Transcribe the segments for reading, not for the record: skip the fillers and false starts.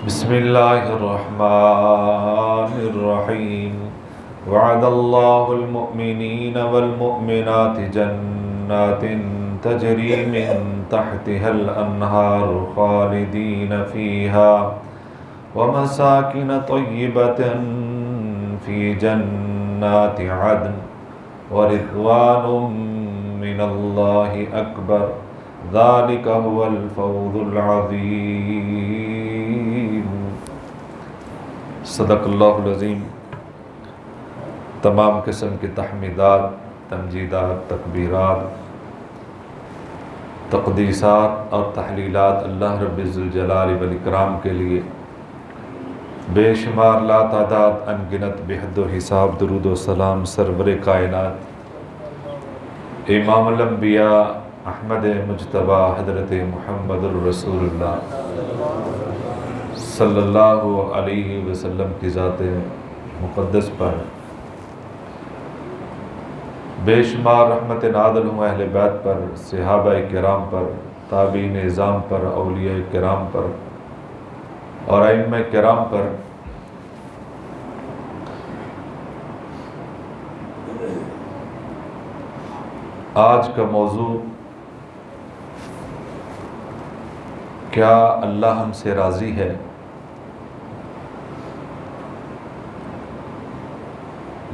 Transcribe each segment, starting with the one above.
بسم اللہ الرحمن الرحیم وعد اللہ المؤمنین والمؤمنات جنات تجری من تحتها الانہار خالدین فیہا ومساکن طیبة فی جنات عدن ورضوان من اللہ اکبر ذالک هو الفوز العظیم۔ صدق اللہ العظیم۔ تمام قسم کی تحمیدات، تمجیدات، تکبیرات، تقدیسات اور تحلیلات اللہ رب ذوالجلال والاکرام کے لیے، بے شمار لا تعداد انگنت بے حد و حساب درود و سلام سرور کائنات امام الانبیاء احمد مجتبی حضرت محمد الرسول اللہ صلی اللہ علیہ وسلم کی ذات مقدس پر بے شمار رحمت نازل ہوں اہل بیت پر، صحابہ کرام پر، تابعین اعظام پر، اولیاء کرام پر اور ائمہ کرام پر۔ آج کا موضوع کیا اللہ ہم سے راضی ہے؟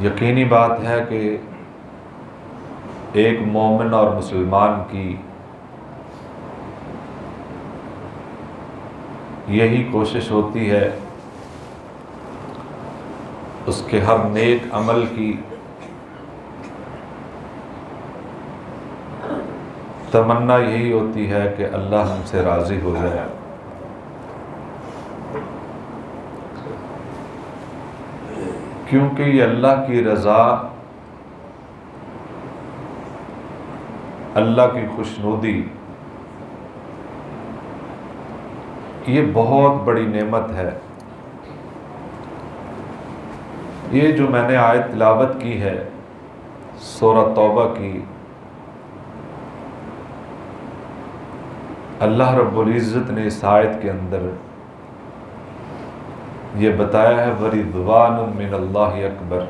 یقینی بات ہے کہ ایک مومن اور مسلمان کی یہی کوشش ہوتی ہے، اس کے ہر نیک عمل کی تمنا یہی ہوتی ہے کہ اللہ ہم سے راضی ہو جائے۔ کیونکہ یہ اللہ کی رضا، اللہ کی خوشنودی، یہ بہت بڑی نعمت ہے۔ یہ جو میں نے آیت تلاوت کی ہے سورہ توبہ کی، اللہ رب العزت نے اس آیت کے اندر یہ بتایا ہے وَرِضْوَانٌ مِّنَ اللَّهِ اکبر۔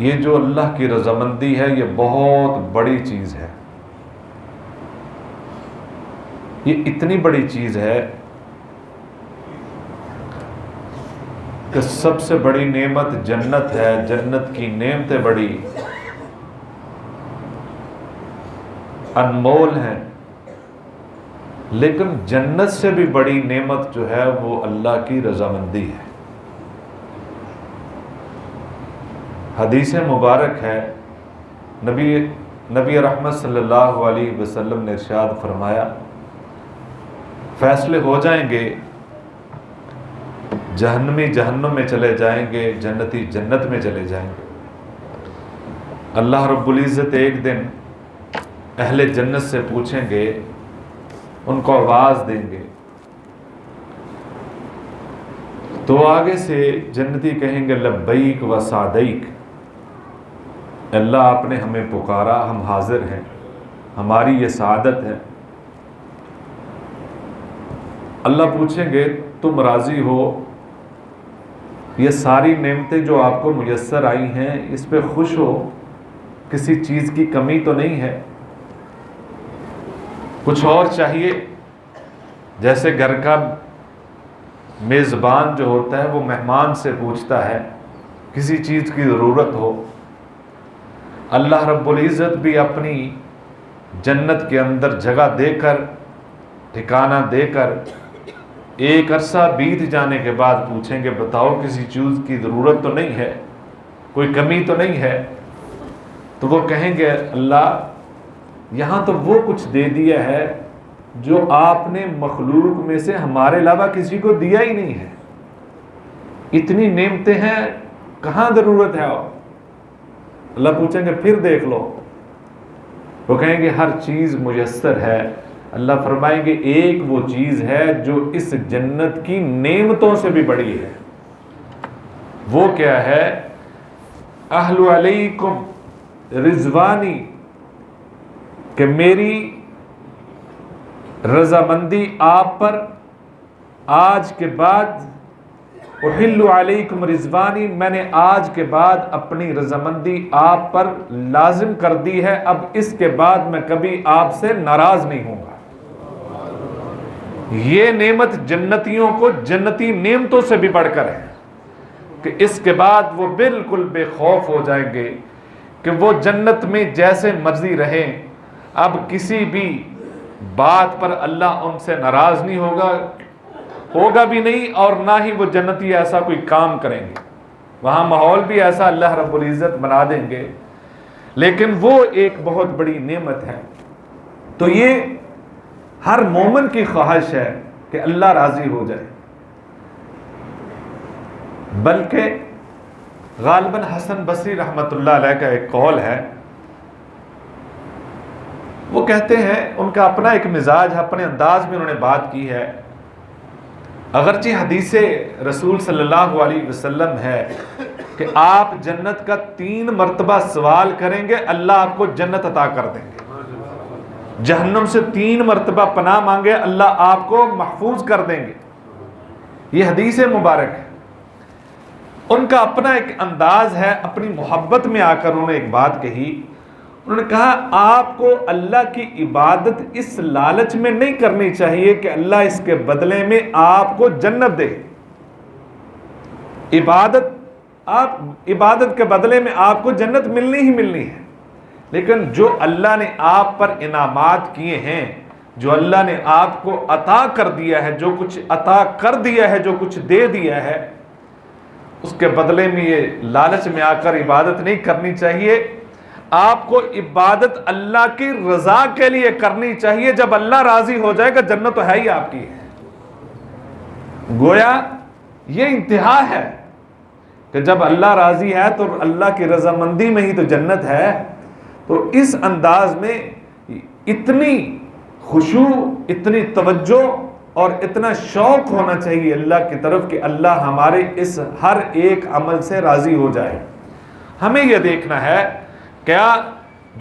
یہ جو اللہ کی رضامندی ہے یہ بہت بڑی چیز ہے۔ یہ اتنی بڑی چیز ہے کہ سب سے بڑی نعمت جنت ہے، جنت کی نعمتیں بڑی انمول ہیں، لیکن جنت سے بھی بڑی نعمت جو ہے وہ اللہ کی رضامندی ہے۔ حدیث مبارک ہے، نبی رحمت صلی اللہ علیہ وسلم نے ارشاد فرمایا، فیصلے ہو جائیں گے، جہنمی جہنم میں چلے جائیں گے، جنتی جنت میں چلے جائیں گے۔ اللہ رب العزت ایک دن اہل جنت سے پوچھیں گے، ان کو آواز دیں گے تو آگے سے جنتی کہیں گے لبیک و سعدیک، اللہ آپ نے ہمیں پکارا، ہم حاضر ہیں، ہماری یہ سعادت ہے۔ اللہ پوچھیں گے تم راضی ہو؟ یہ ساری نعمتیں جو آپ کو میسر آئی ہیں اس پہ خوش ہو؟ کسی چیز کی کمی تو نہیں ہے؟ کچھ اور چاہیے؟ جیسے گھر کا میزبان جو ہوتا ہے وہ مہمان سے پوچھتا ہے کسی چیز کی ضرورت ہو، اللہ رب العزت بھی اپنی جنت کے اندر جگہ دے کر، ٹھکانہ دے کر، ایک عرصہ بیت جانے کے بعد پوچھیں گے بتاؤ کسی چیز کی ضرورت تو نہیں ہے، کوئی کمی تو نہیں ہے؟ تو وہ کہیں گے اللہ یہاں تو وہ کچھ دے دیا ہے جو آپ نے مخلوق میں سے ہمارے علاوہ کسی کو دیا ہی نہیں ہے، اتنی نعمتیں ہیں کہاں ضرورت ہے؟ اللہ پوچھیں گے پھر دیکھ لو، وہ کہیں گے ہر چیز میسر ہے۔ اللہ فرمائیں گے ایک وہ چیز ہے جو اس جنت کی نعمتوں سے بھی بڑی ہے، وہ کیا ہے؟ اہل علیکم رضوانی، کہ میری رضامندی آپ پر آج کے بعد احل علیکم رضوانی، میں نے آج کے بعد اپنی رضامندی آپ پر لازم کر دی ہے، اب اس کے بعد میں کبھی آپ سے ناراض نہیں ہوں گا۔ یہ نعمت جنتیوں کو جنتی نعمتوں سے بھی بڑھ کر ہے کہ اس کے بعد وہ بالکل بے خوف ہو جائیں گے کہ وہ جنت میں جیسے مرضی رہیں، اب کسی بھی بات پر اللہ ان سے ناراض نہیں ہوگا بھی نہیں، اور نہ ہی وہ جنتی ایسا کوئی کام کریں گے۔ وہاں ماحول بھی ایسا اللہ رب العزت بنا دیں گے، لیکن وہ ایک بہت بڑی نعمت ہے۔ تو یہ ہر مومن کی خواہش ہے کہ اللہ راضی ہو جائے، بلکہ غالباً حسن بصری رحمۃ اللہ علیہ کا ایک قول ہے، وہ کہتے ہیں، ان کا اپنا ایک مزاج ہے، اپنے انداز میں انہوں نے بات کی ہے، اگرچہ حدیث رسول صلی اللہ علیہ وسلم ہے کہ آپ جنت کا 3 مرتبہ سوال کریں گے اللہ آپ کو جنت عطا کر دیں گے، جہنم سے 3 مرتبہ پناہ مانگے اللہ آپ کو محفوظ کر دیں گے، یہ حدیث مبارک ہے۔ ان کا اپنا ایک انداز ہے، اپنی محبت میں آ کر انہوں نے ایک بات کہی، انہوں نے کہا آپ کو اللہ کی عبادت اس لالچ میں نہیں کرنی چاہیے کہ اللہ اس کے بدلے میں آپ کو جنت دے۔ عبادت کے بدلے میں آپ کو جنت ملنی ہی ملنی ہے، لیکن جو اللہ نے آپ پر انعامات کیے ہیں، جو اللہ نے آپ کو عطا کر دیا ہے، جو کچھ عطا کر دیا ہے، جو کچھ دے دیا ہے، اس کے بدلے میں یہ لالچ میں آ کر عبادت نہیں کرنی چاہیے۔ آپ کو عبادت اللہ کی رضا کے لیے کرنی چاہیے، جب اللہ راضی ہو جائے گا جنت تو ہے ہی آپ کی۔ گویا یہ انتہا ہے کہ جب اللہ راضی ہے تو اللہ کی رضامندی میں ہی تو جنت ہے۔ تو اس انداز میں اتنی خشوع، اتنی توجہ اور اتنا شوق ہونا چاہیے اللہ کی طرف کہ اللہ ہمارے اس ہر ایک عمل سے راضی ہو جائے۔ ہمیں یہ دیکھنا ہے کیا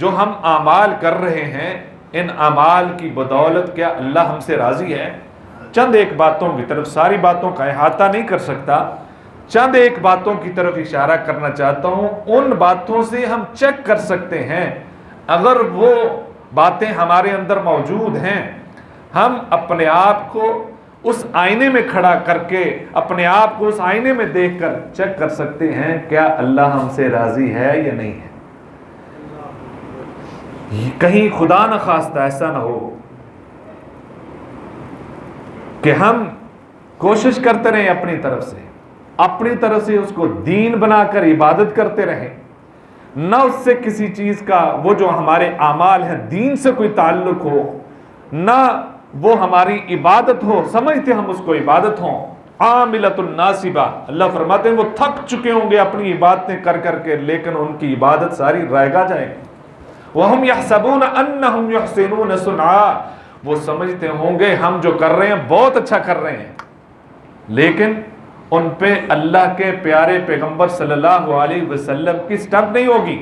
جو ہم اعمال کر رہے ہیں، ان اعمال کی بدولت کیا اللہ ہم سے راضی ہے؟ چند ایک باتوں کی طرف، ساری باتوں کا احاطہ نہیں کر سکتا، چند ایک باتوں کی طرف اشارہ کرنا چاہتا ہوں۔ ان باتوں سے ہم چیک کر سکتے ہیں، اگر وہ باتیں ہمارے اندر موجود ہیں، ہم اپنے آپ کو اس آئینے میں کھڑا کر کے، اپنے آپ کو اس آئینے میں دیکھ کر چیک کر سکتے ہیں کیا اللہ ہم سے راضی ہے یا نہیں ہے۔ کہیں خدا نہ خواستہ ایسا نہ ہو کہ ہم کوشش کرتے رہیں اپنی طرف سے اس کو دین بنا کر عبادت کرتے رہیں، نہ اس سے کسی چیز کا، وہ جو ہمارے اعمال ہیں دین سے کوئی تعلق ہو، نہ وہ ہماری عبادت ہو، سمجھتے ہم اس کو عبادت ہوں۔ عاملۃ الناصبہ، اللہ فرماتے ہیں وہ تھک چکے ہوں گے اپنی عبادتیں کر کر کے، لیکن ان کی عبادت ساری رائگاں جائے گی۔ وَهُمْ يَحْسَبُونَ أَنَّهُمْ يُحْسِنُونَ صُنْعًا، وہ سمجھتے ہوں گے ہم جو کر رہے ہیں بہت اچھا کر رہے ہیں، لیکن ان پہ اللہ کے پیارے پیغمبر صلی اللہ علیہ وسلم کی سٹمپ نہیں ہوگی،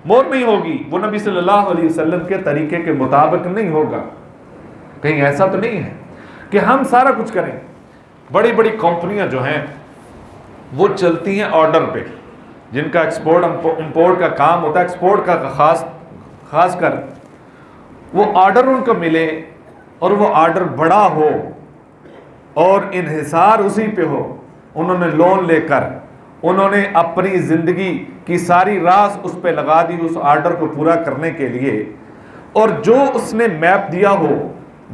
مور نہیں ہوگی، وہ نبی صلی اللہ علیہ وسلم کے طریقے کے مطابق نہیں ہوگا۔ کہیں ایسا تو نہیں ہے کہ ہم سارا کچھ کریں۔ بڑی بڑی کمپنیاں جو ہیں وہ چلتی ہیں آرڈر پہ، جن کا ایکسپورٹ امپورٹ کا کام ہوتا ہے، ایکسپورٹ کا خاص کر وہ آرڈر ان کو ملے اور وہ آرڈر بڑا ہو اور انحصار اسی پہ ہو، انہوں نے لون لے کر انہوں نے اپنی زندگی کی ساری راس اس پہ لگا دی اس آرڈر کو پورا کرنے کے لیے، اور جو اس نے میپ دیا ہو،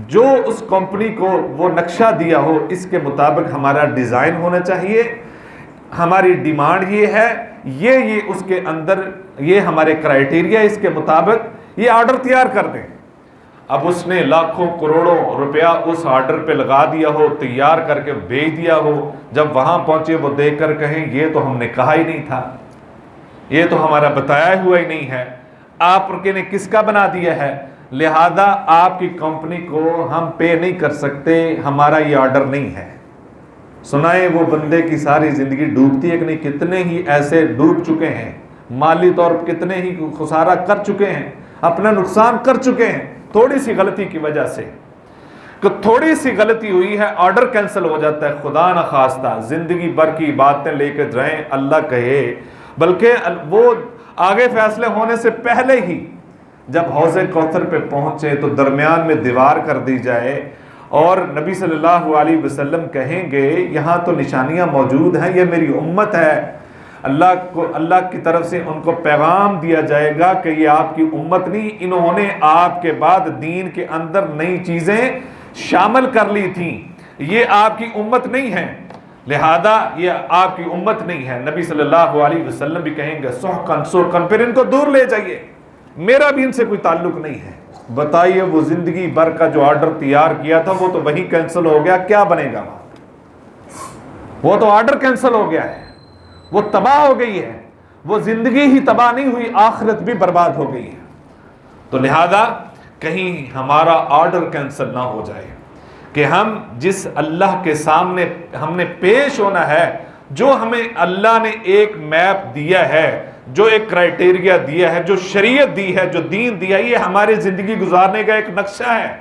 جو اس کمپنی کو وہ نقشہ دیا ہو، اس کے مطابق ہمارا ڈیزائن ہونا چاہیے، ہماری ڈیمانڈ یہ ہے، یہ اس کے اندر یہ ہمارے کرائیٹیریا، اس کے مطابق یہ آرڈر تیار کر دیں۔ اب اس نے لاکھوں کروڑوں روپیہ اس آرڈر پہ لگا دیا ہو، تیار کر کے بھیج دیا ہو، جب وہاں پہنچے وہ دیکھ کر کہیں یہ تو ہم نے کہا ہی نہیں تھا، یہ تو ہمارا بتایا ہوا ہی نہیں ہے، آپ نے کس کا بنا دیا ہے، لہذا آپ کی کمپنی کو ہم پے نہیں کر سکتے، ہمارا یہ آرڈر نہیں ہے۔ سنائیں وہ بندے کی ساری زندگی ڈوبتی ہے کہ نہیں؟ کتنے ہی ایسے ڈوب چکے ہیں، مالی طور پر کتنے ہی خسارہ کر چکے ہیں، اپنا نقصان کر چکے ہیں تھوڑی سی غلطی کی وجہ سے۔ کہ تھوڑی سی غلطی ہوئی ہے آرڈر کینسل ہو جاتا ہے. خدا نہ خواستہ زندگی بھر کی باتیں لے کے جائیں اللہ کہے، بلکہ وہ آگے فیصلے ہونے سے پہلے ہی جب حوض کوثر پہ پہنچے تو درمیان میں دیوار کر دی جائے اور نبی صلی اللہ علیہ وسلم کہیں گے یہاں تو نشانیاں موجود ہیں، یہ میری امت ہے. اللہ کی طرف سے ان کو پیغام دیا جائے گا کہ یہ آپ کی امت نہیں، انہوں نے آپ کے بعد دین کے اندر نئی چیزیں شامل کر لی تھیں، یہ آپ کی امت نہیں ہے، لہذا یہ آپ کی امت نہیں ہے. نبی صلی اللہ علیہ وسلم بھی کہیں گے سحقن سحقن، پھر ان کو دور لے جائیے، میرا بھی ان سے کوئی تعلق نہیں ہے. بتائیے وہ زندگی بھر کا جو آرڈر تیار کیا تھا وہ تو وہی کینسل ہو گیا، کیا بنے گا وہاں؟ وہ تو آرڈر کینسل ہو گیا ہے، وہ تباہ ہو گئی ہے. وہ زندگی ہی تباہ نہیں ہوئی، آخرت بھی برباد ہو گئی ہے. تو لہذا کہیں ہمارا آرڈر کینسل نہ ہو جائے کہ ہم جس اللہ کے سامنے ہم نے پیش ہونا ہے، جو ہمیں اللہ نے ایک میپ دیا ہے، جو ایک کرائٹیریا دیا ہے، جو شریعت دی ہے، جو دین دیا ہے، یہ ہماری زندگی گزارنے کا ایک نقشہ ہے،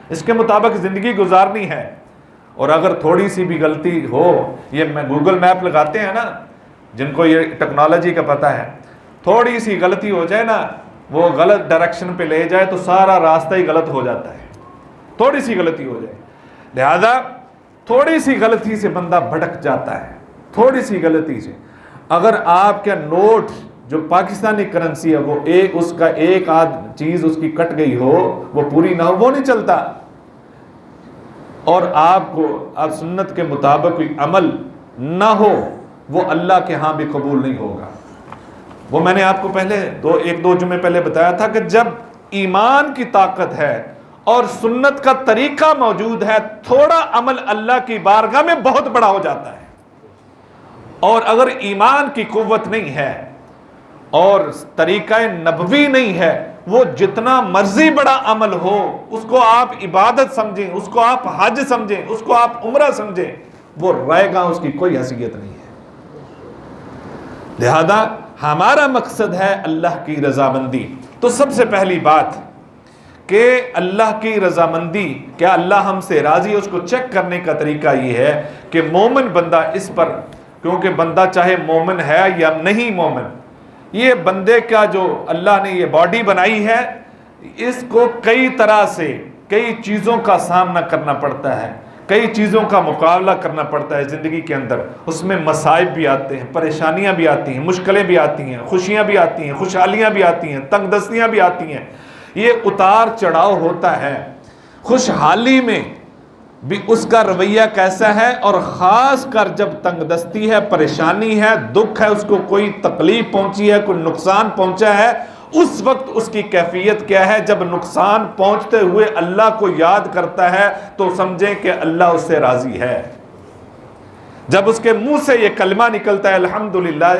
اس کے مطابق زندگی گزارنی ہے. اور اگر تھوڑی سی بھی غلطی ہو، یہ گوگل میپ لگاتے ہیں نا جن کو یہ ٹیکنالوجی کا پتہ ہے، تھوڑی سی غلطی ہو جائے نا، وہ غلط ڈائریکشن پہ لے جائے تو سارا راستہ ہی غلط ہو جاتا ہے، تھوڑی سی غلطی ہو جائے. لہذا تھوڑی سی غلطی سے بندہ بھٹک جاتا ہے، تھوڑی سی غلطی سے. اگر آپ کا نوٹ جو پاکستانی کرنسی ہے وہ اس کا ایک آدھ چیز اس کی کٹ گئی ہو، وہ پوری نہ ہو، وہ نہیں چلتا. اور آپ سنت کے مطابق کوئی عمل نہ ہو، وہ اللہ کے ہاں بھی قبول نہیں ہوگا. وہ میں نے آپ کو پہلے ایک دو جمعے پہلے بتایا تھا کہ جب ایمان کی طاقت ہے اور سنت کا طریقہ موجود ہے، تھوڑا عمل اللہ کی بارگاہ میں بہت بڑا ہو جاتا ہے. اور اگر ایمان کی قوت نہیں ہے اور طریقہ نبوی نہیں ہے، وہ جتنا مرضی بڑا عمل ہو، اس کو آپ عبادت سمجھیں، اس کو آپ حج سمجھیں، اس کو آپ عمرہ سمجھیں، وہ رائے گاہ اس کی کوئی حیثیت نہیں ہے. لہذا ہمارا مقصد ہے اللہ کی رضامندی. تو سب سے پہلی بات کہ اللہ کی رضامندی، کیا اللہ ہم سے راضی ہے، اس کو چیک کرنے کا طریقہ یہ ہے کہ مومن بندہ اس پر، کیونکہ بندہ چاہے مومن ہے یا نہیں مومن، یہ بندے کا جو اللہ نے یہ باڈی بنائی ہے، اس کو کئی طرح سے کئی چیزوں کا سامنا کرنا پڑتا ہے، کئی چیزوں کا مقابلہ کرنا پڑتا ہے زندگی کے اندر. اس میں مصائب بھی آتے ہیں، پریشانیاں بھی آتی ہیں، مشکلیں بھی آتی ہیں، خوشیاں بھی آتی ہیں، خوشحالیاں بھی آتی ہیں، تنگ دستیاں بھی آتی ہیں. یہ اتار چڑھاؤ ہوتا ہے. خوشحالی میں بھی اس کا رویہ کیسا ہے، اور خاص کر جب تنگ دستی ہے، پریشانی ہے، دکھ ہے، اس کو کوئی تکلیف پہنچی ہے، کوئی نقصان پہنچا ہے، اس وقت اس کی کیفیت کیا ہے. جب نقصان پہنچتے ہوئے اللہ کو یاد کرتا ہے تو سمجھیں کہ اللہ اس سے راضی ہے. جب اس کے منہ سے یہ کلمہ نکلتا ہے الحمدللہ،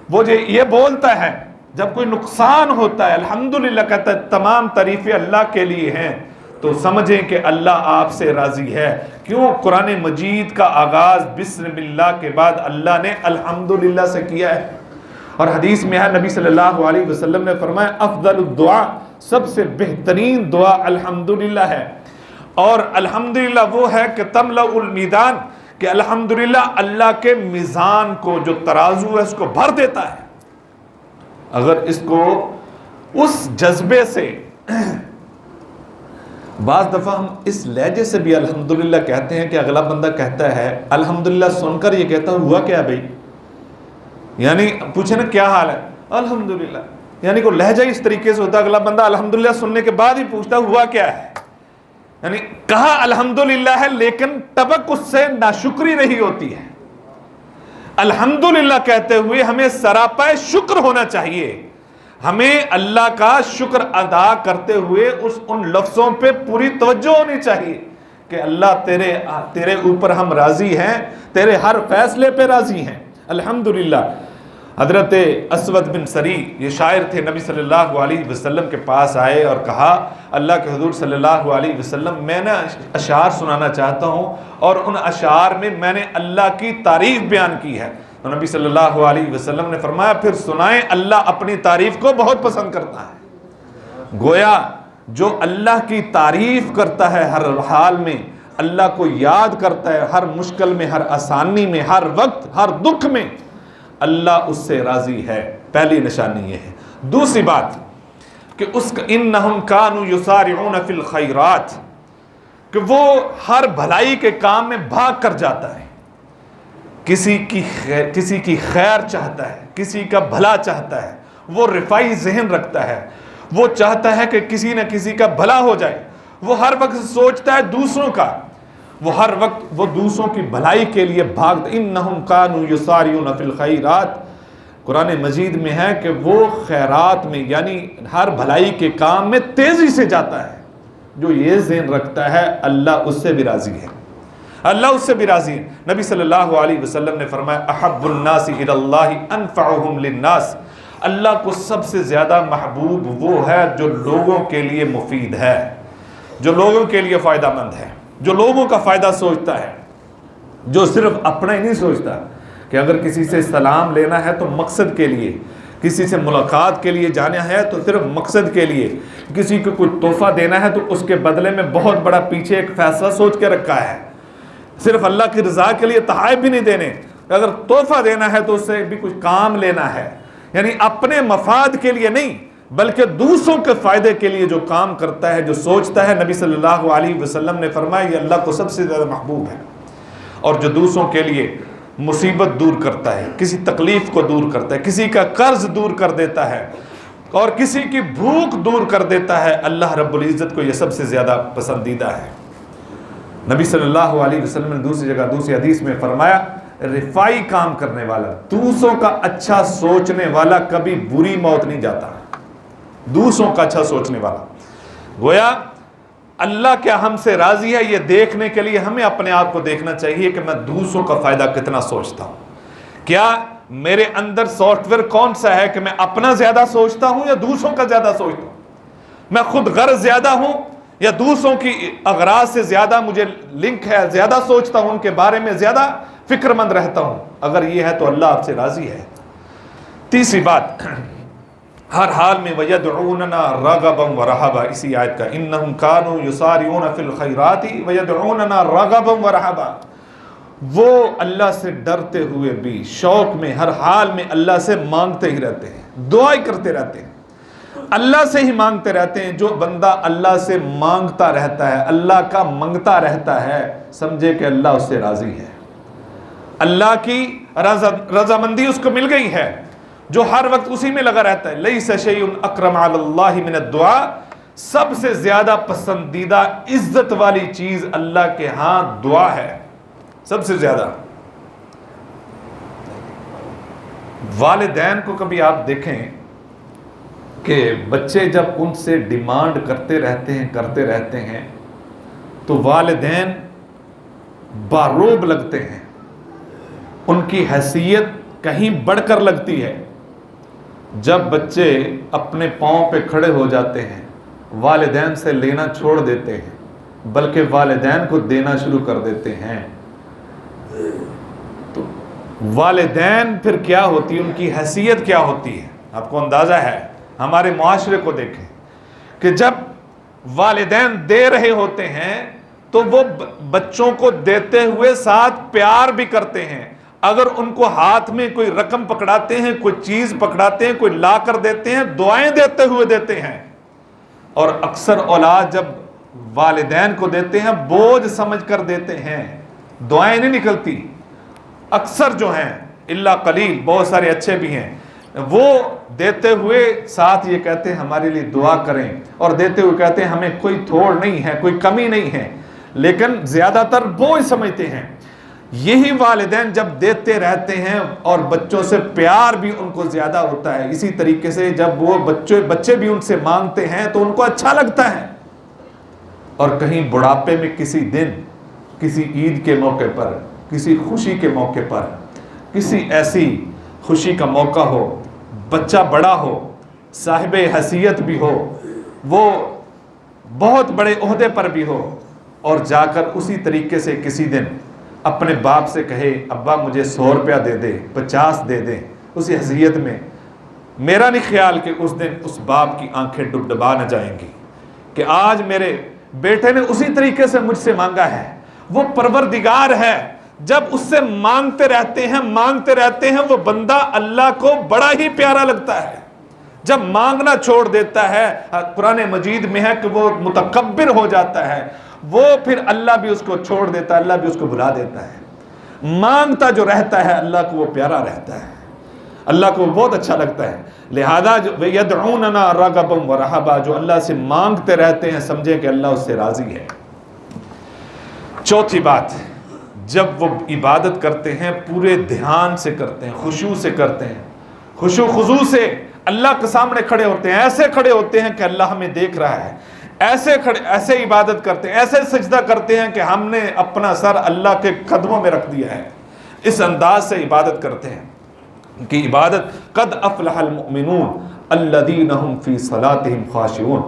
وہ یہ بولتا ہے جب کوئی نقصان ہوتا ہے الحمدللہ کہتا ہے تمام تعریفیں اللہ کے لیے ہیں، تو سمجھیں کہ اللہ آپ سے راضی ہے. کیوں؟ قرآن مجید کا آغاز بسم اللہ کے بعد اللہ نے الحمدللہ سے کیا ہے. اور حدیث میں ہے نبی صلی اللہ علیہ وسلم نے فرمایا افضل الدعا، سب سے بہترین دعا الحمدللہ ہے. اور الحمدللہ وہ ہے کہ تملأ المیزان، کہ الحمدللہ اللہ کے میزان کو، جو ترازو ہے، اس کو بھر دیتا ہے. اگر اس کو اس جذبے سے، بعض دفعہ ہم اس لہجے سے بھی الحمدللہ کہتے ہیں کہ اگلا بندہ کہتا ہے الحمدللہ سن کر یہ کہتا ہوا کیا بھائی، یعنی پوچھے نا کیا حال ہے، الحمدللہ، یعنی کوئی لہجہ اس طریقے سے ہوتا ہے اگلا بندہ الحمدللہ سننے کے بعد ہی پوچھتا ہوا کیا ہے. یعنی کہا الحمدللہ ہے لیکن ٹبک اس سے ناشکری نہیں ہوتی ہے. الحمدللہ کہتے ہوئے ہمیں سراپا شکر ہونا چاہیے، ہمیں اللہ کا شکر ادا کرتے ہوئے ان لفظوں پہ پوری توجہ ہونی چاہیے کہ اللہ تیرے اوپر ہم راضی ہیں، تیرے ہر فیصلے پہ راضی ہیں. الحمدللہ. حضرت اسود بن سری یہ شاعر تھے، نبی صلی اللہ علیہ وسلم کے پاس آئے اور کہا اللہ کے حضور صلی اللہ علیہ وسلم میں نے اشعار سنانا چاہتا ہوں، اور ان اشعار میں میں نے اللہ کی تعریف بیان کی ہے. تو نبی صلی اللہ علیہ وسلم نے فرمایا پھر سنائیں، اللہ اپنی تعریف کو بہت پسند کرتا ہے. گویا جو اللہ کی تعریف کرتا ہے ہر حال میں، اللہ کو یاد کرتا ہے ہر مشکل میں، ہر آسانی میں، ہر وقت، ہر دکھ میں، اللہ اس سے راضی ہے۔ پہلی نشانی یہ ہے۔ دوسری بات کہ اس کا انہم کانوا یسارعون فی الخیرات، کہ وہ ہر بھلائی کے کام میں بھاگ کر جاتا ہے، کسی کی خیر چاہتا ہے، کسی کا بھلا چاہتا ہے، وہ رفاعی ذہن رکھتا ہے، وہ چاہتا ہے کہ کسی نہ کسی کا بھلا ہو جائے، وہ ہر وقت سوچتا ہے دوسروں کا، وہ ہر وقت وہ دوسروں کی بھلائی کے لیے بھاگتا۔ انہم کانوا یسارعون فی الخیرات، قرآن مجید میں ہے کہ وہ خیرات میں یعنی ہر بھلائی کے کام میں تیزی سے جاتا ہے۔ جو یہ ذہن رکھتا ہے اللہ اس سے بھی راضی ہے، اللہ اس سے بھی راضی ہے۔ نبی صلی اللہ علیہ وسلم نے فرمایا احب الناس الی اللہ انفعهم للناس، اللہ کو سب سے زیادہ محبوب وہ ہے جو لوگوں کے لیے مفید ہے، جو لوگوں کے لیے فائدہ مند ہے، جو لوگوں کا فائدہ سوچتا ہے، جو صرف اپنا ہی نہیں سوچتا کہ اگر کسی سے سلام لینا ہے تو مقصد کے لیے، کسی سے ملاقات کے لیے جانا ہے تو صرف مقصد کے لیے، کسی کو کوئی تحفہ دینا ہے تو اس کے بدلے میں بہت بڑا پیچھے ایک فیصلہ سوچ کے رکھا ہے، صرف اللہ کی رضا کے لیے تحائف بھی نہیں دینے، اگر تحفہ دینا ہے تو اس سے بھی کچھ کام لینا ہے، یعنی اپنے مفاد کے لیے نہیں بلکہ دوسروں کے فائدے کے لیے جو کام کرتا ہے، جو سوچتا ہے، نبی صلی اللہ علیہ وسلم نے فرمایا یہ اللہ کو سب سے زیادہ محبوب ہے۔ اور جو دوسروں کے لیے مصیبت دور کرتا ہے، کسی تکلیف کو دور کرتا ہے، کسی کا قرض دور کر دیتا ہے اور کسی کی بھوک دور کر دیتا ہے، اللہ رب العزت کو یہ سب سے زیادہ پسندیدہ ہے۔ نبی صلی اللہ علیہ وسلم نے دوسری جگہ دوسری حدیث میں فرمایا رفاعی کام کرنے والا، دوسروں کا اچھا سوچنے والا کبھی بری موت نہیں جاتا، دوسروں کا اچھا سوچنے والا۔ گویا اللہ کیا ہم سے راضی ہے، یہ دیکھنے کے لیے ہمیں اپنے آپ کو دیکھنا چاہیے کہ میں دوسروں کا فائدہ کتنا سوچتا ہوں۔ کیا میرے اندر سافٹ ویئر کون سا ہے کہ میں اپنا زیادہ سوچتا ہوں یا دوسروں کا زیادہ سوچتا ہوں؟ میں خود غرض زیادہ ہوں یا دوسروں کی اغراض سے زیادہ مجھے لنک ہے، زیادہ سوچتا ہوں، ان کے بارے میں زیادہ فکر مند رہتا ہوں؟ اگر یہ ہے تو اللہ آپ سے راضی ہے۔ تیسری بات، ہر حال میں وَيَدْعُونَنَا رَغَبًا وَرَهَبًا، اسی آیت کا انہم کانوا یسارعون فی الخیرات وَيَدْعُونَنَا رَغَبًا وَرَهَبًا، وہ اللہ سے ڈرتے ہوئے بھی شوق میں ہر حال میں اللہ سے مانگتے ہی رہتے ہیں، دعائیں کرتے رہتے ہیں، اللہ سے ہی مانگتے رہتے ہیں۔ جو بندہ اللہ سے مانگتا رہتا ہے، اللہ کا منگتا رہتا ہے، سمجھے کہ اللہ اس سے راضی ہے، اللہ کی رضامندی اس کو مل گئی ہے، جو ہر وقت اسی میں لگا رہتا ہے۔ لیس شیء اکرم علی اللہ من الدعاء، سب سے زیادہ پسندیدہ عزت والی چیز اللہ کے ہاں دعا ہے، سب سے زیادہ۔ والدین کو کبھی آپ دیکھیں کہ بچے جب ان سے ڈیمانڈ کرتے رہتے ہیں تو والدین باروب لگتے ہیں، ان کی حیثیت کہیں بڑھ کر لگتی ہے۔ جب بچے اپنے پاؤں پہ کھڑے ہو جاتے ہیں والدین سے لینا چھوڑ دیتے ہیں بلکہ والدین کو دینا شروع کر دیتے ہیں، تو والدین پھر کیا ہوتی ہے، ان کی حیثیت کیا ہوتی ہے آپ کو اندازہ ہے۔ ہمارے معاشرے کو دیکھیں کہ جب والدین دے رہے ہوتے ہیں تو وہ بچوں کو دیتے ہوئے ساتھ پیار بھی کرتے ہیں، اگر ان کو ہاتھ میں کوئی رقم پکڑاتے ہیں، کوئی چیز پکڑاتے ہیں، کوئی لا کر دیتے ہیں، دعائیں دیتے ہوئے دیتے ہیں۔ اور اکثر اولاد جب والدین کو دیتے ہیں بوجھ سمجھ کر دیتے ہیں، دعائیں نہیں نکلتی۔ اکثر جو ہیں الا قلیل، بہت سارے اچھے بھی ہیں، وہ دیتے ہوئے ساتھ یہ کہتے ہیں ہمارے لیے دعا کریں، اور دیتے ہوئے کہتے ہیں ہمیں کوئی تھوڑ نہیں ہے، کوئی کمی نہیں ہے، لیکن زیادہ تر بوجھ سمجھتے ہیں۔ یہی والدین جب دیتے رہتے ہیں اور بچوں سے پیار بھی ان کو زیادہ ہوتا ہے، اسی طریقے سے جب وہ بچے بھی ان سے مانگتے ہیں تو ان کو اچھا لگتا ہے۔ اور کہیں بڑھاپے میں کسی دن، کسی عید کے موقع پر، کسی خوشی کے موقع پر، کسی ایسی خوشی کا موقع ہو، بچہ بڑا ہو، صاحب حیثیت بھی ہو، وہ بہت بڑے عہدے پر بھی ہو، اور جا کر اسی طریقے سے کسی دن اپنے باپ سے کہے ابا مجھے 100 روپیہ دے دے، 50 دے دے، اسی حیثیت میں، میرا نہیں خیال کہ اس دن اس باپ کی آنکھیں ڈبڈبا نہ جائیں گی، کہ آج میرے بیٹے نے اسی طریقے سے مجھ سے مانگا ہے. وہ پروردگار ہے، جب اس سے مانگتے رہتے ہیں وہ بندہ اللہ کو بڑا ہی پیارا لگتا ہے. جب مانگنا چھوڑ دیتا ہے، قرآن مجید میں ہے کہ وہ متکبر ہو جاتا ہے، وہ پھر اللہ بھی اس کو چھوڑ دیتا ہے، اللہ بھی اس کو بھلا دیتا ہے. مانگتا جو رہتا ہے اللہ کو وہ پیارا رہتا ہے، اللہ کو بہت اچھا لگتا ہے. لہذا یدعوننا رغبا ورہبا، جو اللہ سے مانگتے رہتے ہیں سمجھے کہ اللہ اس سے راضی ہے. چوتھی بات، جب وہ عبادت کرتے ہیں پورے دھیان سے کرتے ہیں، خشوع سے کرتے ہیں، خشوع خضوع سے اللہ کے سامنے کھڑے ہوتے ہیں، ایسے کھڑے ہوتے ہیں کہ اللہ ہمیں دیکھ رہا ہے، ایسے عبادت کرتے ہیں، ایسے سجدہ کرتے ہیں کہ ہم نے اپنا سر اللہ کے قدموں میں رکھ دیا ہے. اس انداز سے عبادت کرتے ہیں کہ عبادت قد افلح المؤمنون الذین هم فی صلاتهم خاشعون.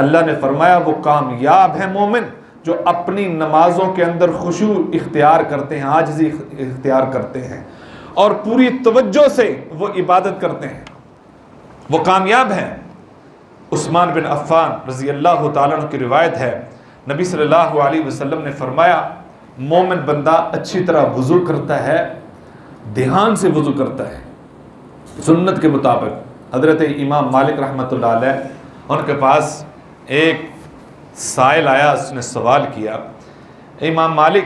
اللہ نے فرمایا وہ کامیاب ہیں مومن جو اپنی نمازوں کے اندر خشوع اختیار کرتے ہیں، عاجزی اختیار کرتے ہیں اور پوری توجہ سے وہ عبادت کرتے ہیں، وہ کامیاب ہیں. عثمان بن عفان رضی اللہ تعالیٰ عنہ کی روایت ہے، نبی صلی اللہ علیہ وسلم نے فرمایا مومن بندہ اچھی طرح وضو کرتا ہے، دھیان سے وضو کرتا ہے سنت کے مطابق. حضرت امام مالک رحمۃ اللہ علیہ ان کے پاس ایک سائل آیا، اس نے سوال کیا، امام مالک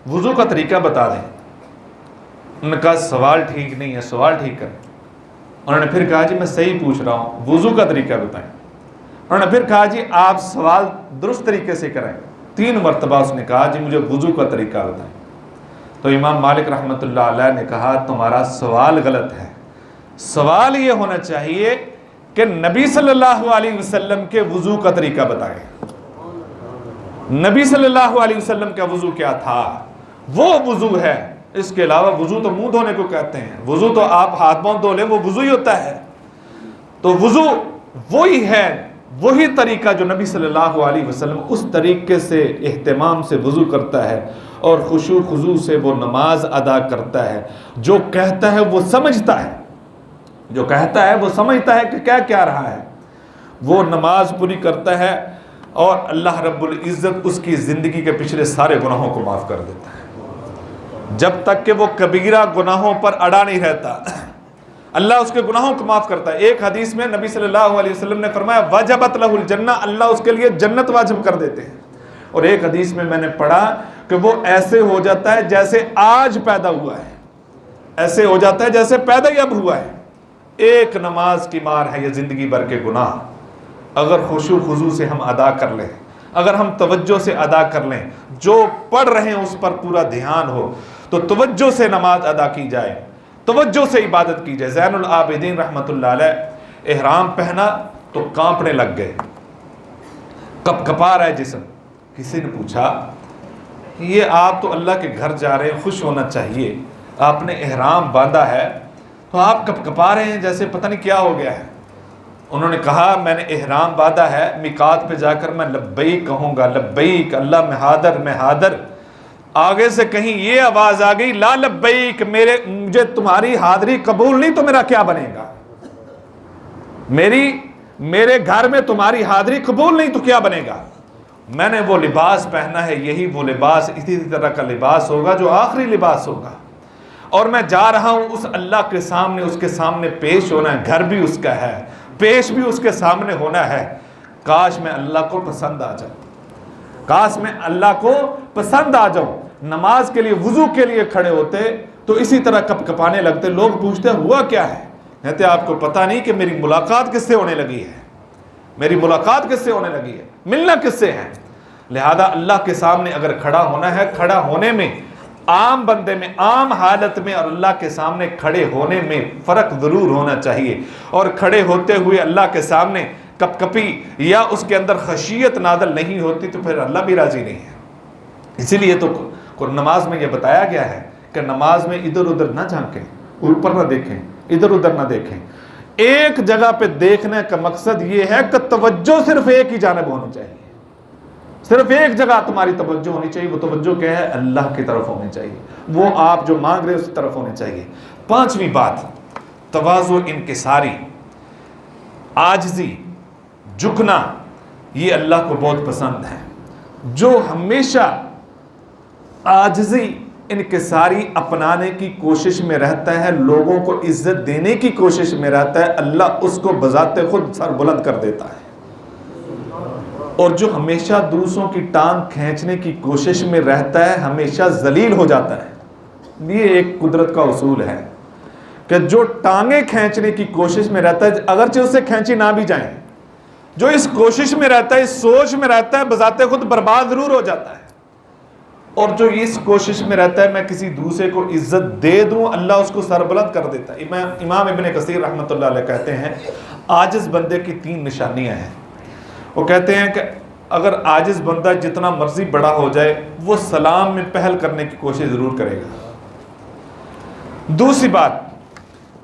وضو کا طریقہ بتا دیں. انہوں نے کہا سوال ٹھیک نہیں ہے، سوال ٹھیک کریں. انہوں نے پھر کہا جی میں صحیح پوچھ رہا ہوں، وضو کا طریقہ بتائیں. انہوں نے پھر کہا جی آپ سوال درست طریقے سے کریں. 3 مرتبہ اس نے کہا جی مجھے وضو کا طریقہ بتائیں. تو امام مالک رحمۃ اللہ علیہ نے کہا تمہارا سوال غلط ہے، سوال یہ ہونا چاہیے کہ نبی صلی اللہ علیہ وسلم کے وضو کا طریقہ بتائیں. نبی صلی اللہ علیہ وسلم کا وضو کیا تھا، وہ وضو ہے. اس کے علاوہ وضو تو منہ دھونے کو کہتے ہیں، وضو تو آپ ہاتھ پاؤں دھو لیں وہ وضو ہی ہوتا ہے. تو وضو وہی ہے، وہی طریقہ جو نبی صلی اللہ علیہ وسلم اس طریقے سے اہتمام سے وضو کرتا ہے اور خشوع خضوع سے وہ نماز ادا کرتا ہے. جو کہتا ہے وہ سمجھتا ہے، جو کہتا ہے وہ سمجھتا ہے کہ کیا کیا رہا ہے، وہ نماز پوری کرتا ہے اور اللہ رب العزت اس کی زندگی کے پچھلے سارے گناہوں کو معاف کر دیتا ہے جب تک کہ وہ کبیرہ گناہوں پر اڑا نہیں رہتا. اللہ اس کے گناہوں کو معاف کرتا ہے. ایک حدیث میں نبی صلی اللہ علیہ وسلم نے فرمایا وجبت لہ الجنہ، اللہ اس کے لیے جنت واجب کر دیتے ہیں. اور ایک حدیث میں نے پڑھا کہ وہ ایسے ہو جاتا ہے جیسے آج پیدا ہوا ہے، ایسے ہو جاتا ہے جیسے پیدا ہی اب ہوا ہے. ایک نماز کی مار ہے یہ زندگی بھر کے گناہ. اگر خشوع خضوع سے ہم ادا کر لیں، اگر ہم توجہ سے ادا کر لیں، جو پڑھ رہے ہیں اس پر پورا دھیان ہو تو توجہ سے نماز ادا کی جائے، توجہ سے عبادت کی جائے. زین العابدین رحمۃ اللہ علیہ احرام پہنا تو کانپنے لگ گئے، کپ کپا رہا ہے جسم. کسی نے پوچھا یہ آپ تو اللہ کے گھر جا رہے ہیں، خوش ہونا چاہیے، آپ نے احرام باندھا ہے تو آپ کپ کپا رہے ہیں جیسے پتہ نہیں کیا ہو گیا ہے. انہوں نے کہا میں نے احرام باندھا ہے، میقات پہ جا کر میں لبیک کہوں گا، لبیک اللہ میں حاضر. آگے سے کہیں یہ آواز آ گئی لا لبیک، مجھے تمہاری حاضری قبول نہیں تو میرا کیا بنے گا، میرے گھر میں تمہاری حاضری قبول نہیں تو کیا بنے گا. میں نے وہ لباس پہنا ہے، یہی وہ لباس اسی طرح کا لباس ہوگا جو آخری لباس ہوگا، اور میں جا رہا ہوں اس اللہ کے سامنے، اس کے سامنے پیش ہونا ہے، گھر بھی اس کا ہے، پیش بھی اس کے سامنے ہونا ہے. کاش میں اللہ کو پسند آ جاؤں، کاش میں اللہ کو پسند آ جاؤں. نماز کے لیے وضو کے لیے کھڑے ہوتے تو اسی طرح کپ کپانے لگتے. لوگ پوچھتے ہوا کیا ہے، کہتے آپ کو پتہ نہیں کہ میری ملاقات کس سے ہونے لگی ہے، میری ملاقات کس سے ہونے لگی ہے، ملنا کس سے ہے. لہذا اللہ کے سامنے اگر کھڑا ہونا ہے، کھڑا ہونے میں عام بندے میں، عام حالت میں اور اللہ کے سامنے کھڑے ہونے میں فرق ضرور ہونا چاہیے. اور کھڑے ہوتے ہوئے اللہ کے سامنے کپ کپی یا اس کے اندر خشیت نازل نہیں ہوتی تو پھر اللہ بھی راضی نہیں ہے. اسی لیے تو نماز میں یہ بتایا گیا ہے کہ نماز میں ادھر ادھر نہ جھانکیں، اوپر نہ دیکھیں، ادھر ادھر نہ دیکھیں. ایک جگہ پہ دیکھنے کا مقصد یہ ہے کہ توجہ صرف ایک ہی جانب ہونی چاہیے، صرف ایک جگہ تمہاری توجہ ہونی چاہیے. وہ توجہ کیا ہے، اللہ کی طرف ہونی چاہیے، وہ آپ جو مانگ رہے ہیں اس کی طرف ہونی چاہیے. 5ویں بات تواضع انکساری، عاجزی، جھکنا. یہ اللہ کو بہت پسند ہے. جو ہمیشہ عاجزی انکساری اپنانے کی کوشش میں رہتا ہے, لوگوں کو عزت دینے کی کوشش میں رہتا ہے, اللہ اس کو بذات خود سر بلند کر دیتا ہے. اور جو ہمیشہ دوسروں کی ٹانگ کھینچنے کی کوشش میں رہتا ہے ہمیشہ ذلیل ہو جاتا ہے. یہ ایک قدرت کا اصول ہے کہ جو ٹانگیں کھینچنے کی کوشش میں رہتا ہے, اگرچہ اسے کھینچی نہ بھی جائیں, جو اس کوشش میں رہتا ہے, اس سوچ میں رہتا ہے, بذات خود برباد ضرور ہو جاتا ہے. اور جو اس کوشش میں رہتا ہے میں کسی دوسرے کو عزت دے دوں, اللہ اس کو سربلند کر دیتا ہے. امام ابن کثیر رحمۃ اللہ علیہ کہتے ہیں عاجز بندے کی 3 نشانیاں ہیں. وہ کہتے ہیں کہ اگر عاجز بندہ جتنا مرضی بڑا ہو جائے وہ سلام میں پہل کرنے کی کوشش ضرور کرے گا. دوسری بات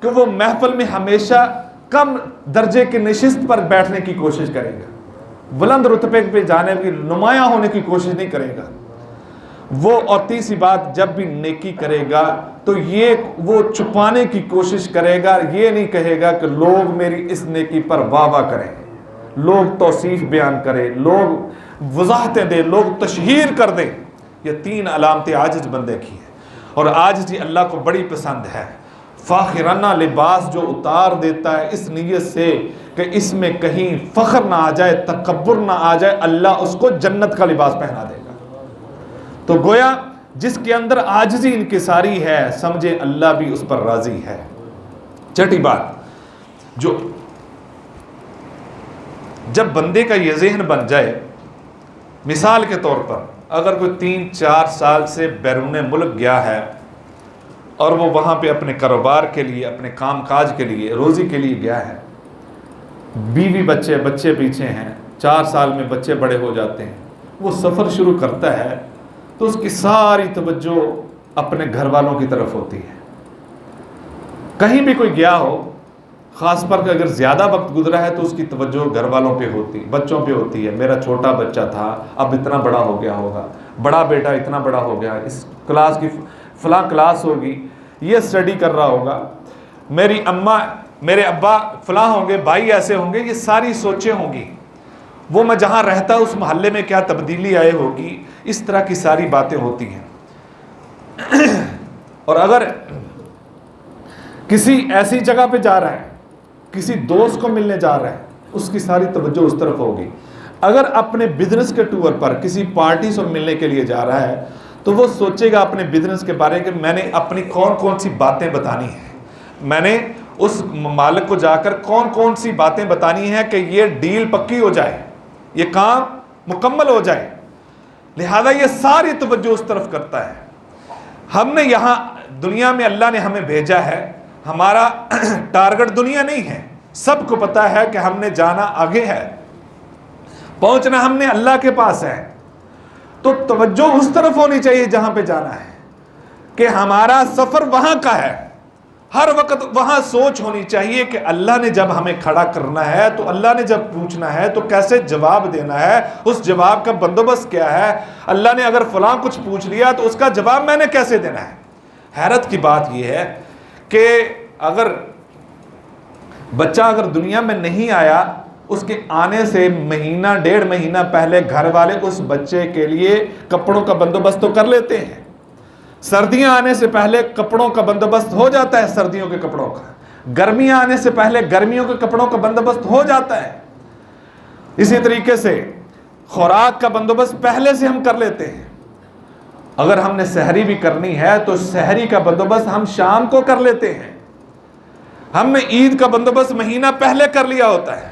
کہ وہ محفل میں ہمیشہ کم درجے کی نشست پر بیٹھنے کی کوشش کرے گا, بلند رتبے پہ جانے کی, نمایاں ہونے کی کوشش نہیں کرے گا وہ. اور تیسری بات, جب بھی نیکی کرے گا تو یہ وہ چھپانے کی کوشش کرے گا, یہ نہیں کہے گا کہ لوگ میری اس نیکی پر واہ واہ کریں, لوگ توصیف بیان کریں, لوگ وضاحتیں دیں, لوگ تشہیر کر دیں. یہ 3 علامتیں عاجز بندے کی ہیں. اور عاجزی اللہ کو بڑی پسند ہے. فاخرانہ لباس جو اتار دیتا ہے اس نیت سے کہ اس میں کہیں فخر نہ آ جائے, تکبر نہ آ جائے, اللہ اس کو جنت کا لباس پہنا دے گا. تو گویا جس کے اندر عاجزی انکساری ہے سمجھے اللہ بھی اس پر راضی ہے. چھٹی بات, جو جب بندے کا یہ ذہن بن جائے, مثال کے طور پر اگر کوئی 3-4 سال سے بیرون ملک گیا ہے اور وہ وہاں پہ اپنے کاروبار کے لیے, اپنے کام کاج کے لیے, روزی کے لیے گیا ہے, بیوی بچے پیچھے ہیں, 4 سال میں بچے بڑے ہو جاتے ہیں, وہ سفر شروع کرتا ہے تو اس کی ساری توجہ اپنے گھر والوں کی طرف ہوتی ہے. کہیں بھی کوئی گیا ہو, خاص پر کہ اگر زیادہ وقت گزرا ہے تو اس کی توجہ گھر والوں پہ ہوتی, بچوں پہ ہوتی ہے. میرا چھوٹا بچہ تھا اب اتنا بڑا ہو گیا ہوگا, بڑا بیٹا اتنا بڑا ہو گیا, اس کلاس کی فلاں کلاس ہوگی, یہ سٹڈی کر رہا ہوگا, میری اماں میرے ابا فلاں ہوں گے, بھائی ایسے ہوں گے, یہ ساری سوچیں ہوں گی. وہ میں جہاں رہتا اس محلے میں کیا تبدیلی آئے ہوگی, اس طرح کی ساری باتیں ہوتی ہیں. اور اگر کسی ایسی جگہ پہ جا رہا ہے, کسی دوست کو ملنے جا رہا ہے, اس کی ساری توجہ اس طرف ہوگی. اگر اپنے بزنس کے ٹور پر کسی پارٹی سے ملنے کے لیے جا رہا ہے تو وہ سوچے گا اپنے بزنس کے بارے میں میں نے اپنی کون سی باتیں بتانی ہیں, میں نے اس مالک کو جا کر کون سی باتیں بتانی ہیں کہ یہ ڈیل پکی ہو جائے, یہ کام مکمل ہو جائے. لہذا یہ ساری توجہ اس طرف کرتا ہے. ہم نے یہاں دنیا میں اللہ نے ہمیں بھیجا ہے, ہمارا ٹارگٹ دنیا نہیں ہے. سب کو پتا ہے کہ ہم نے جانا آگے ہے, پہنچنا ہم نے اللہ کے پاس ہے. تو توجہ اس طرف ہونی چاہیے جہاں پہ جانا ہے کہ ہمارا سفر وہاں کا ہے. ہر وقت وہاں سوچ ہونی چاہیے کہ اللہ نے جب ہمیں کھڑا کرنا ہے تو اللہ نے جب پوچھنا ہے تو کیسے جواب دینا ہے, اس جواب کا بندوبست کیا ہے. اللہ نے اگر فلاں کچھ پوچھ لیا تو اس کا جواب میں نے کیسے دینا ہے. حیرت کی بات یہ ہے کہ اگر بچہ اگر دنیا میں نہیں آیا, اس کے آنے سے 1-1.5 مہینہ پہلے گھر والے اس بچے کے لیے کپڑوں کا بندوبست تو کر لیتے ہیں. سردیاں آنے سے پہلے کپڑوں کا بندوبست ہو جاتا ہے, سردیوں کے کپڑوں کا. گرمیاں آنے سے پہلے گرمیوں کے کپڑوں کا بندوبست ہو جاتا ہے. اسی طریقے سے خوراک کا بندوبست پہلے سے ہم کر لیتے ہیں. اگر ہم نے سحری بھی کرنی ہے تو سحری کا بندوبست ہم شام کو کر لیتے ہیں. ہم نے عید کا بندوبست مہینہ پہلے کر لیا ہوتا ہے.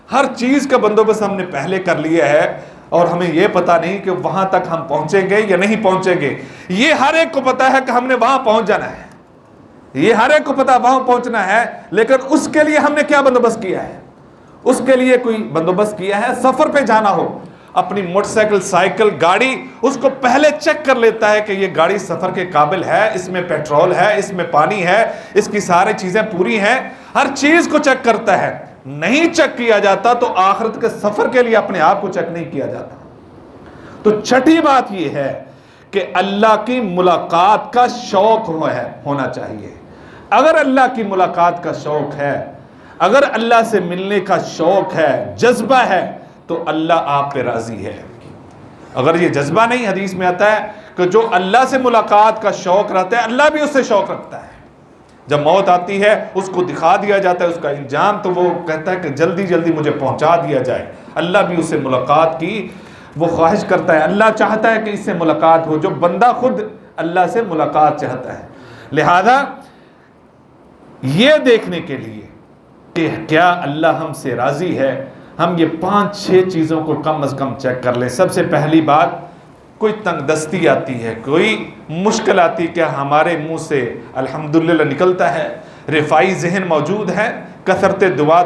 ہر چیز کا بندوبست ہم نے پہلے کر لیا ہے اور ہمیں یہ پتا نہیں کہ وہاں تک ہم پہنچیں گے یا نہیں پہنچیں گے. یہ ہر ایک کو پتا ہے کہ ہم نے وہاں پہنچ جانا ہے, یہ ہر ایک کو پتا وہاں پہنچنا ہے, لیکن اس کے لیے ہم نے کیا بندوبست کیا ہے. اس کے لیے کوئی بندوبست کیا ہے. سفر پہ جانا ہو, اپنی موٹر سائیکل, سائیکل, گاڑی, اس کو پہلے چیک کر لیتا ہے کہ یہ گاڑی سفر کے قابل ہے, اس میں پیٹرول ہے, اس میں پانی ہے, اس کی ساری چیزیں پوری ہیں. ہر چیز کو چیک کرتا ہے. نہیں چیک کیا جاتا تو آخرت کے سفر کے لیے اپنے آپ کو چیک نہیں کیا جاتا. تو چھٹی بات یہ ہے کہ اللہ کی ملاقات کا شوق ہونا چاہیے. اگر اللہ کی ملاقات کا شوق ہے, اگر اللہ سے ملنے کا شوق ہے, جذبہ ہے, تو اللہ آپ پہ راضی ہے. اگر یہ جذبہ نہیں، حدیث میں آتا ہے کہ جو اللہ سے ملاقات کا شوق رہتا ہے اللہ بھی اس سے شوق رکھتا ہے. جب موت آتی ہے اس کو دکھا دیا جاتا ہے اس کا انجام، تو وہ کہتا ہے کہ جلدی جلدی مجھے پہنچا دیا جائے. اللہ بھی اس سے ملاقات کی وہ خواہش کرتا ہے. اللہ چاہتا ہے کہ اس سے ملاقات ہو، جو بندہ خود اللہ سے ملاقات چاہتا ہے. لہذا یہ دیکھنے کے لیے کہ کیا اللہ ہم سے راضی ہے، ہم یہ 5-6 چیزوں کو کم از کم چیک کر لیں. سب سے پہلی بات، کوئی تنگ دستی آتی ہے، کوئی مشکل آتی ہے، کیا ہمارے منہ سے الحمدللہ نکلتا ہے؟ رفاعی ذہن موجود ہے؟ کثرت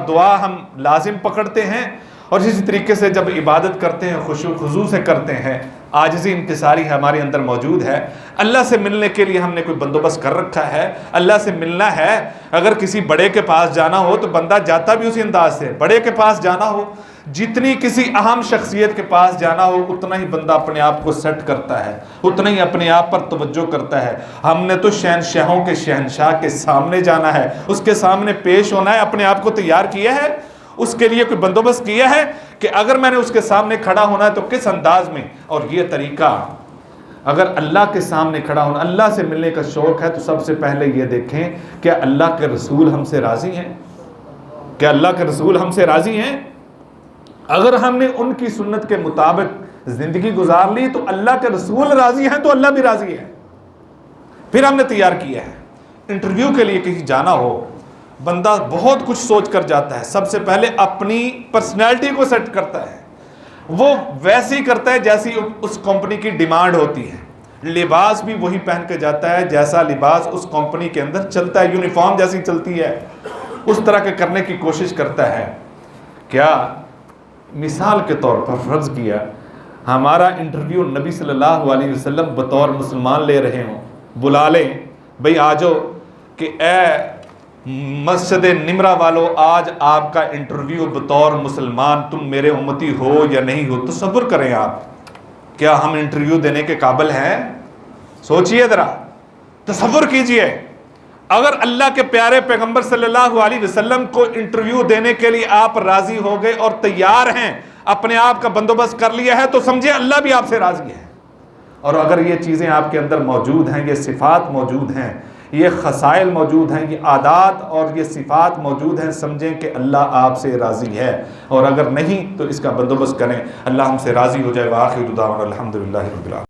دعا ہم لازم پکڑتے ہیں؟ اور اسی طریقے سے جب عبادت کرتے ہیں خشوع خضوع سے کرتے ہیں، عاجزی انکساری ہمارے اندر موجود ہے. اللہ سے ملنے کے لیے ہم نے کوئی بندوبست کر رکھا ہے. اللہ سے ملنا ہے، اگر کسی بڑے کے پاس جانا ہو تو بندہ جاتا بھی اسی انداز سے. بڑے کے پاس جانا ہو، جتنی کسی اہم شخصیت کے پاس جانا ہو، اتنا ہی بندہ اپنے آپ کو سیٹ کرتا ہے، اتنا ہی اپنے آپ پر توجہ کرتا ہے. ہم نے تو شہنشاہوں کے شہنشاہ کے سامنے جانا ہے، اس کے سامنے پیش ہونا ہے. اپنے آپ کو تیار کیا ہے، اس کے لیے کوئی بندوبست کیا ہے کہ اگر میں نے اس کے سامنے کھڑا ہونا ہے تو کس انداز میں. اور یہ طریقہ، اگر اللہ کے سامنے کھڑا ہونا، اللہ سے ملنے کا شوق ہے، تو سب سے پہلے یہ دیکھیں کہ اللہ کے رسول ہم سے راضی ہیں. کیا اللہ کے رسول ہم سے راضی ہیں؟ اگر ہم نے ان کی سنت کے مطابق زندگی گزار لی تو اللہ کے رسول راضی ہیں تو اللہ بھی راضی ہے. پھر ہم نے تیار کیا ہے. انٹرویو کے لیے کہیں جانا ہو، بندہ بہت کچھ سوچ کر جاتا ہے. سب سے پہلے اپنی پرسنالٹی کو سیٹ کرتا ہے، وہ ویسے ہی کرتا ہے جیسی اس کمپنی کی ڈیمانڈ ہوتی ہے. لباس بھی وہی پہن کے جاتا ہے جیسا لباس اس کمپنی کے اندر چلتا ہے. یونیفارم جیسی چلتی ہے اس طرح کے کرنے کی کوشش کرتا ہے. کیا مثال کے طور پر فرض کیا ہمارا انٹرویو نبی صلی اللہ علیہ وسلم بطور مسلمان لے رہے ہوں، بلا لیں بھئی آ جاؤ کہ اے مسجد نمرہ والو، آج آپ کا انٹرویو بطور مسلمان، تم میرے امتی ہو یا نہیں ہو. تصور کریں آپ، کیا ہم انٹرویو دینے کے قابل ہیں؟ سوچئے ذرا، تصور کیجئے. اگر اللہ کے پیارے پیغمبر صلی اللہ علیہ وسلم کو انٹرویو دینے کے لیے آپ راضی ہو گئے اور تیار ہیں، اپنے آپ کا بندوبست کر لیا ہے، تو سمجھے اللہ بھی آپ سے راضی ہے. اور اگر یہ چیزیں آپ کے اندر موجود ہیں، یہ صفات موجود ہیں، یہ خصائل موجود ہیں، یہ عادات اور یہ صفات موجود ہیں، سمجھیں کہ اللہ آپ سے راضی ہے. اور اگر نہیں تو اس کا بندوبست کریں، اللہ ہم سے راضی ہو جائے. وآخر دعوانا الحمدللہ رب العالمین.